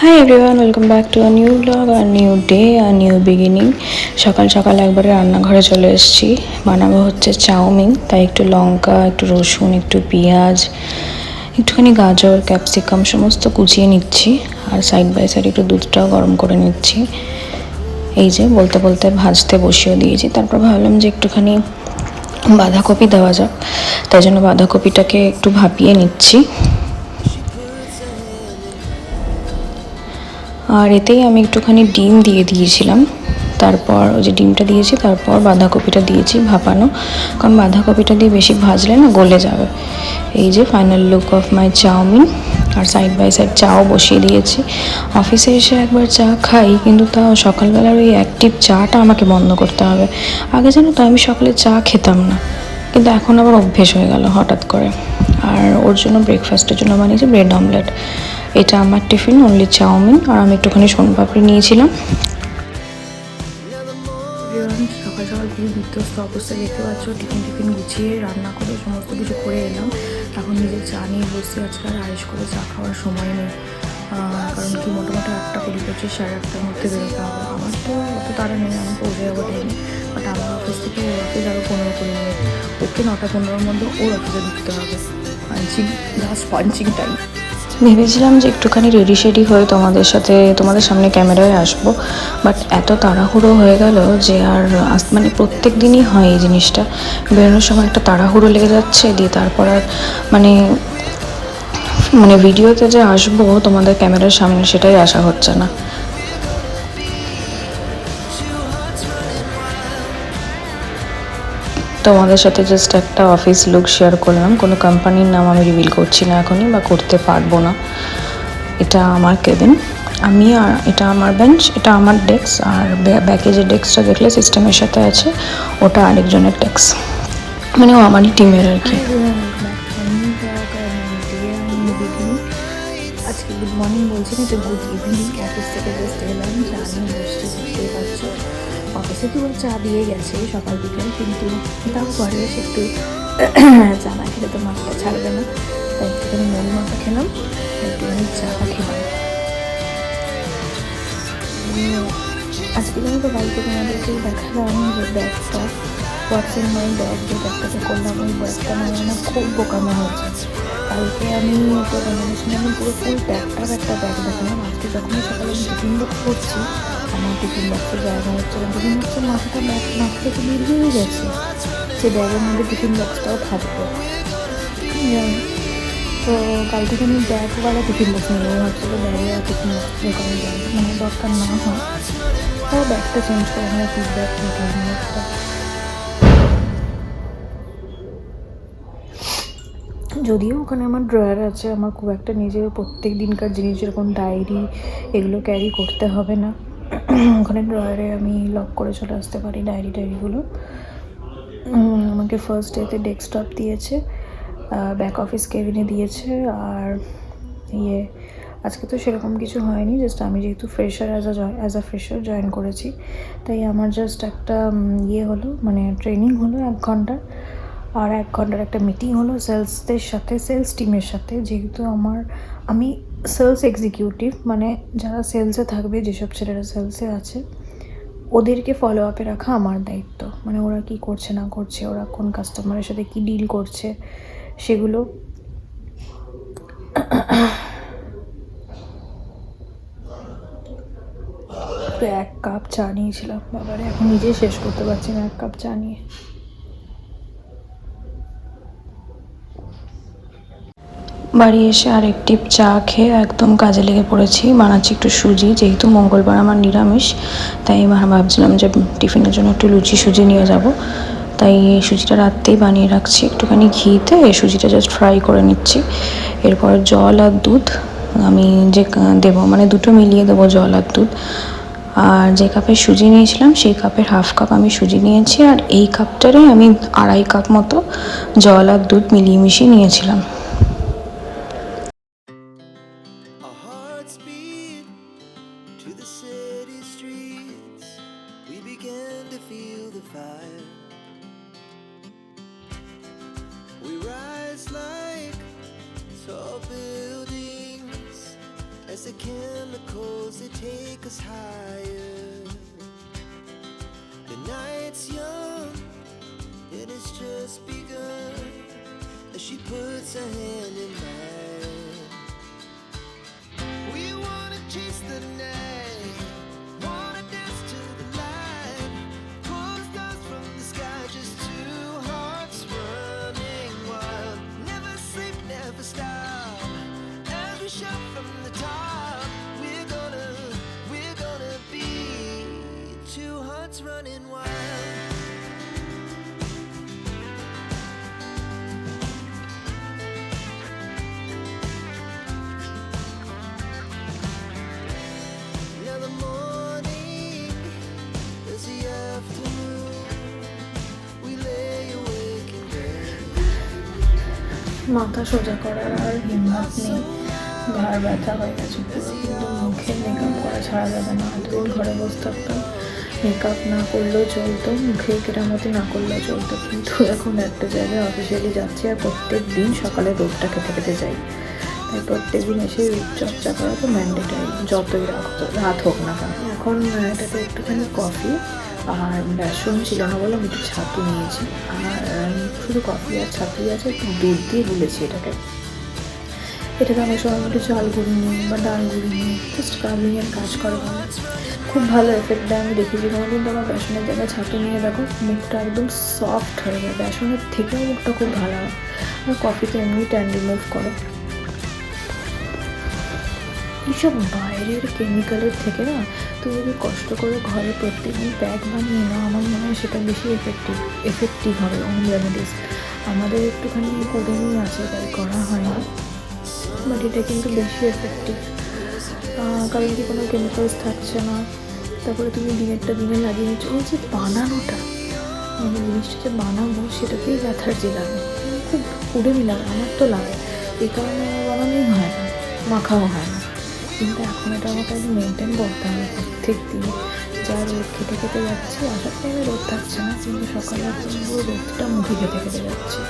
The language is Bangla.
High everyone, welcome back to a new blog, আর নিউ ডে, আর নিউ বিগিনিং। সকাল সকাল একবারে রান্নাঘরে চলে এসেছি। বানাবো হচ্ছে চাউমিন, তাই একটু লঙ্কা, একটু রসুন, একটু পেঁয়াজ, একটুখানি গাজর, ক্যাপসিকাম সমস্ত কুচিয়ে নিচ্ছি। আর সাইড বাই সাইড একটু দুধটাও গরম করে নিচ্ছি। এই যে বলতে বলতে ভাজতে বসিয়ে দিয়েছি। তারপর ভাবলাম যে একটুখানি বাঁধাকপি দেওয়া যাক, তাই জন্য বাঁধাকপিটাকে একটু ভাপিয়ে নিচ্ছি। আর এতেই আমি একটুখানি ডিম দিয়ে দিয়েছিলাম। তারপর ওই যে ডিমটা দিয়েছি, তারপর বাঁধাকপিটা দিয়েছি ভাপানো, কারণ বাঁধাকপিটা দিয়ে বেশি ভাজলে না গলে যাবে। এই যে final look of my chowmein. আর সাইড বাই সাইড চাও বসিয়ে দিয়েছি। অফিসে এসে একবার চা খাই, কিন্তু তাও সকালবেলার ওই অ্যাক্টিভ চাটা আমাকে বন্ধ করতে হবে। আগে জানো তো আমি সকালে চা খেতাম না, কিন্তু এখন আবার অভ্যেস হয়ে গেল হঠাৎ করে। আর ওর জন্য ব্রেকফাস্টের জন্য বানিয়েছি ব্রেড অমলেট। এটা আমার টিফিন, অনলি চাউমিন। আর আমি একটুখানি সোনপাপড়ি নিয়েছিলাম। সকাল সকাল খুবই বিধ্বস্ত অবস্থায় দেখতে পাচ্ছ। টিফিন গুছিয়ে রান্না করে সমস্ত কিছু করে এলাম। এখন নিজে চা নিয়ে বসে আজকে আর আয়েস করে চা খাওয়ার সময় নেই, কারণ কি মোটামুটি 8:20, 8:30টার মধ্যে বেরোতে হবে। আমার তো অত তাড়া নেই, আমি পৌঁছে যাবো টাইমে। বাট আমার অফিস থেকে ওর অফিস আরও 15-20 মিনিট। ওকে 9:15-র মধ্যে ওর অফিসে ঢুকতে হবে। Last punching time. ভেবেছিলাম যে একটুখানি রেডি শেডি হয়ে তোমাদের সামনে ক্যামেরায় আসবো, বাট এত তাড়াহুড়ো হয়ে গেল যে আর মানে প্রত্যেক দিনই হয় এই জিনিসটা। বেরোনোর সময় একটা তাড়াহুড়ো লেগে যাচ্ছে, দিয়ে তারপর আর মানে মানে ভিডিওতে যে আসবো তোমাদের ক্যামেরার সামনে, সেটাই আসা হচ্ছে না। তোমাদের সাথে জাস্ট একটা অফিস লুক শেয়ার করলাম। কোনো কোম্পানির নাম আমি রিভিল করছি না এখনই, বা করতে পারবো না। এটা আমার কেবিন, আর এটা আমার বেঞ্চ, এটা আমার ডেস্ক। আর ব্যাকে যে ডেস্কটা দেখলে সিস্টেমের সাথে আছে, ওটা আরেকজনের ডেস্ক, মানে ও আমারই টিমের আর কি। আজকে গুড মর্নিং বলছি না, তো গুড ইভিনিং। অফিস থেকে জাস্ট এলাম, চা নিয়ে বসছি, বুঝতেই পারছো। অফিসে তো চা দিয়ে গেছে সকাল বিকেল, কিন্তু তাও ঘরে এসে একটু চা না খেলে তো মাথাটা ছাড়বে না, তাই একটুখানি মুড়ি মাখা খেলাম, একটুখানি চা খেলাম। আজকে জানো তো বাড়িতে তোমাদেরকে দেখালাম যে ব্যাগটা, হোয়াটসঅ্যাপ মাই ব্যাগ, যে ব্যাগটাকে করলাম, ওই ব্যাগটা মানে না খুব বোকামো হয়েছে। কালকে আমি তো আমি পুরো ফুল প্যাকটার একটা ব্যাগ দেখালাম। আজকে যখনই সকালে আমি টিফিন বক্স করছি, আমার টিফিন বক্সের জায়গা হচ্ছে না। টিফিন বক্সের মাথা থেকে বেরিয়ে গেছে, সে ব্যাগের মধ্যে টিফিন বক্সটাও থাকবে। তো কাল থেকে আমি ব্যাগওয়ালা টিফিন বক্স নেবো, ভাবছিল ব্যাগে আর টিফিন বক্স দোকানে যাই, মানে দরকার না হয় তাও ব্যাগটা চেঞ্জ করে আমরা ফিডব্যাক টিফিন বক্সটা। যদিও ওখানে আমার ড্রয়ার আছে, আমার খুব একটা নিজের প্রত্যেক দিনকার জিনিস যেরকম ডায়েরি এগুলো ক্যারি করতে হবে না। ওখানে ড্রয়ারে আমি লক করে চলে আসতে পারি ডায়েরিগুলো। আমাকে ফার্স্ট ডেতে ডেস্কটপ দিয়েছে, ব্যাক অফিস কেবিনে দিয়েছে। আর আজকে তো সেরকম কিছু হয়নি, জাস্ট আমি যেহেতু fresher as a fresher join করেছি, তাই আমার জাস্ট একটা হলো, মানে ট্রেনিং হলো 1 ঘন্টার। আর 1 ঘন্টার একটা মিটিং হলো সেলসদের সাথে, সেলস টিমের সাথে। যেহেতু আমি সেলস এক্সিকিউটিভ, মানে যারা সেলসে থাকবে, যেসব ছেলেরা সেলসে আছে, ওদেরকে ফলো আপে রাখা আমার দায়িত্ব। মানে ওরা কি করছে না করছে, ওরা কোন কাস্টমারের সাথে কি ডিল করছে, সেগুলো। তো 1 কাপ চা নিয়েছিলাম, ব্যাপারে এখন নিজেই শেষ করতে পারছি না 1 কাপ চা নিয়ে। বাড়ি এসে আর একটি চা খেয়ে একদম কাজে লেগে পড়েছি। বানাচ্ছি একটু সুজি, যেহেতু মঙ্গলবার আমার নিরামিষ, তাই ভাবছিলাম যে টিফিনের জন্য একটু লুচি সুজি নিয়ে যাব। তাই এই সুজিটা রাত্রেই বানিয়ে রাখছি, একটুখানি ঘিতে এই সুজিটা জাস্ট ফ্রাই করে নিচ্ছি। এরপর জল আর দুধ আমি যে দেবো, মানে দুটো মিলিয়ে দেবো, জল আর দুধ। আর যে কাপে সুজি নিয়েছিলাম সেই কাপের হাফ কাপ আমি সুজি নিয়েছি, আর এই কাপটারে আমি 2.5 কাপ মতো জল আর দুধ মিলিয়ে মিশিয়ে নিয়েছিলাম। as the chemicals they take us higher. The night's young and it's just begun as she puts her hand in mine. We wanna chase the night, wanna dance to the light, pull the stars from the sky, just two hearts running wild. Never sleep, never stop, as we shout from the top. We're gonna be two hearts running wild. Now the morning is the afternoon. We lay awake in bed. মাথা সোজা করার আর হিম্মত নেই, ঘাড় ব্যথা হয়ে গেছে পুরো। কিন্তু মুখে মেকআপ করা ছাড়া যাবে না। এতদিন ঘরে বসে থাকতাম, মেকআপ না করলেও চলতো, মুখে কেরামতি না করলেও চলতো, কিন্তু এখন একটা জায়গায় অফিসিয়ালি যাচ্ছি আর প্রত্যেক দিন সকালে রোদটা খেতে খেতে যাই। তাই প্রত্যেক দিন এসে রূপচর্চা করা তো ম্যান্ডেটারি, যতই রাত হোক না কেন। এখন এটাতে একটুখানি কফি আর বেসন ছিল না বলে আমি একটু ছাতু নিয়েছি, আর শুধু কফি আর ছাতুই আছে, একটু দুধ দিয়ে গুলেছি এটাকে। এটাকে অনেক সময় একটু চাল গুঁড়ি নিই বা ডাল গুঁড়ি নিই, জাস্ট কার্ভিংয়ের কাজ করে বলে খুব ভালো এফেক্ট দেয়। আমি দেখেছি কোনোদিন তোমার বেসনের জায়গায় ছাতু নিয়ে দেখো, মুখটা একদম সফট হয়ে যায়, বেসনের থেকেও মুখটা খুব ভালো হয়। আর কফিতে এমনি ট্যান রিমুভ করে। এইসব বাইরের কেমিক্যালের থেকে না তুমি যদি কষ্ট করে ঘরে প্রত্যেকদিন প্যাক বানিয়ে নাও, আমার মনে হয় সেটা বেশি এফেক্টিভ হবে হোম রেমেডিস। আমাদের একটুখানি কোডেনই আছে, তাই করা হয় না, বাট এটা কিন্তু বেশি এফেক্টিভ, কারণ কি কোনো কেমিক্যালস থাকছে না। তারপরে তুমি দিনেরটা দিনে লাগিয়ে নিচ্ছ, ওই যে বানানোটা, মানে জিনিসটা যে বানাবো সেটাতেই ব্যথার যে লাগে, খুব কুড়েমি লাগে, আমার তো লাগে, এই কারণে আমার বানানোই হয় না, মাখাও হয় না। কিন্তু এখন এটা আমাকে একটু মেনটেন করতে হবে প্রত্যেক দিন। যা রোদ খেতে খেতে যাচ্ছি, আসার টাইমে রোদ থাকছে না, কিন্তু সকালে পুরো রোদটা মুখে খেতে খেতে যাচ্ছে।